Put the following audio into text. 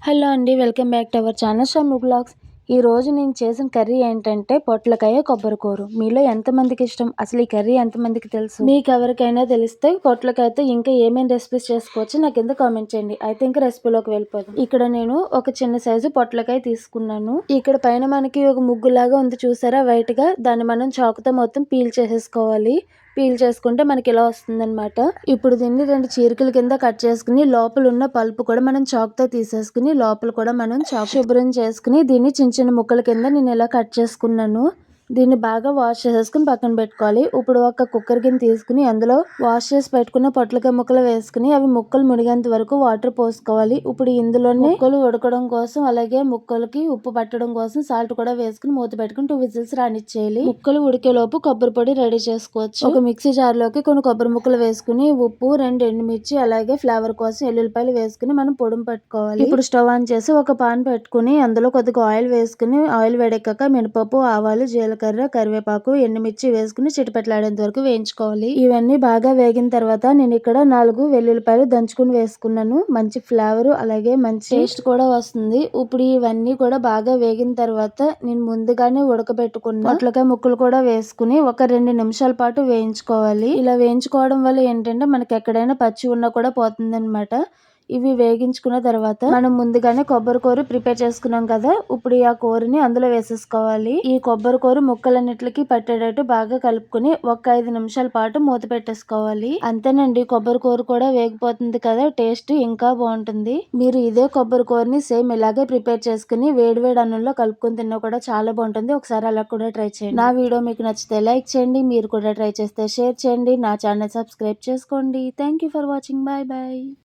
Hello అండి, welcome back to our channel Shammu blogs. ఈరోజు నేను చేసిన కర్రీ ఏంటంటే పొట్లకాయ కొబ్బరికూర. మీలో ఎంతమందికి ఇష్టం? అసలు ఈ కర్రీ ఎంతమందికి తెలుసు? మీకు ఎవరికైనా తెలిస్తే పొట్లకాయతో ఇంకా ఏమేమి రెసిపీస్ చేసుకోవచ్చు నాకు కింద కామెంట్ చేయండి. అయితే ఇంకా రెసిపీలోకి వెళ్ళిపోదాం. ఇక్కడ నేను ఒక చిన్న సైజు పొట్లకాయ తీసుకున్నాను. ఇక్కడ పైన మనకి ఒక ముగ్గులాగా ఉంది చూసారా వైట్ గా, దాన్ని మనం చాకుతో మొత్తం పీల్ చేసేసుకోవాలి. పీల్ చేసుకుంటే మనకి ఇలా వస్తుంది అనమాట. ఇప్పుడు దీన్ని 2 చీరికల కింద కట్ చేసుకుని లోపల ఉన్న పల్పు కూడా మనం చాకుతో తీసేసుకుని లోపల కూడా మనం శుభ్రం చేసుకుని దీన్ని చిన్న చిన్న ముక్కల కింద నేను ఇలా కట్ చేసుకున్నాను. దీన్ని బాగా వాష్ చేసేసుకుని పక్కన పెట్టుకోవాలి. ఇప్పుడు ఒక కుక్కర్ గిన్నె తీసుకుని అందులో వాష్ చేసి పెట్టుకున్న పొట్లకాయ ముక్కలు వేసుకుని అవి ముక్కలు మునిగేంత వరకు వాటర్ పోసుకోవాలి. ఇప్పుడు ఇందులోనే ముక్కలు ఉడకడం కోసం అలాగే ముక్కలకి ఉప్పు పట్టడం కోసం సాల్ట్ కూడా వేసుకుని మూత పెట్టుకుని 2 విజిల్స్ రానిచ్చేయాలి. ముక్కలు ఉడికేలోపు కొబ్బరి పొడి రెడీ చేసుకోవచ్చు. ఒక మిక్సీ జార్ లోకి కొన్ని కొబ్బరి ముక్కలు వేసుకుని ఉప్పు 2 ఎండుమిర్చి అలాగే ఫ్లేవర్ కోసం ఎల్లుల్లిపాయలు వేసుకుని మనం పొడిని పెట్టుకోవాలి. ఇప్పుడు స్టవ్ ఆన్ చేసి ఒక పాన్ పెట్టుకుని అందులో కొద్దిగా ఆయిల్ వేసుకుని ఆయిల్ వేడెక్కాక మినపప్పు, ఆవాలు, జీలకర్ర, కరివేపాకు, ఎండుమిర్చి వేసుకుని చిటపట్లాడేంత వరకు వేయించుకోవాలి. ఇవన్నీ బాగా వేగిన తర్వాత నేను ఇక్కడ 4 వెల్లుల్లిపాయలు దంచుకుని వేసుకున్నాను. మంచి ఫ్లేవర్ అలాగే మంచి టేస్ట్ కూడా వస్తుంది. ఇప్పుడు ఇవన్నీ కూడా బాగా వేగిన తర్వాత నేను ముందుగానే ఉడకబెట్టుకున్న పొట్లకాయ ముక్కలు కూడా వేసుకుని ఒక 2 నిమిషాల పాటు వేయించుకోవాలి. ఇలా వేయించుకోవడం వల్ల ఏంటంటే మనకి ఎక్కడైనా పచ్చి ఉన్నా కూడా పోతుంది అనమాట. ఇవి వేగించుకున్న తర్వాత మనం ముందుగానే కొబ్బరి కూర ప్రిపేర్ చేసుకున్నాం కదా, ఇప్పుడు ఆ కూరని అందులో వేసేసుకోవాలి. ఈ కొబ్బరి కూర ముక్కలన్నిటికి పట్టేటట్టు బాగా కలుపుకుని ఒక 5 నిమిషాల పాటు మూత పెట్టేసుకోవాలి. అంతేనండి, కొబ్బరి కూర కూడా వేగిపోతుంది కదా, టేస్ట్ ఇంకా బాగుంటుంది. మీరు ఇదే కొబ్బరి కూరని సేమ్ ఇలాగే ప్రిపేర్ చేసుకుని వేడి వేడి అన్నంలో కలుపుకొని తిన్నా కూడా చాలా బాగుంటుంది. ఒకసారి అలా కూడా ట్రై చేయండి. నా వీడియో మీకు నచ్చితే లైక్ చేయండి, మీరు కూడా ట్రై చేస్తే షేర్ చేయండి, నా ఛానల్ సబ్స్క్రైబ్ చేసుకోండి. Thank you for watching. Bye bye.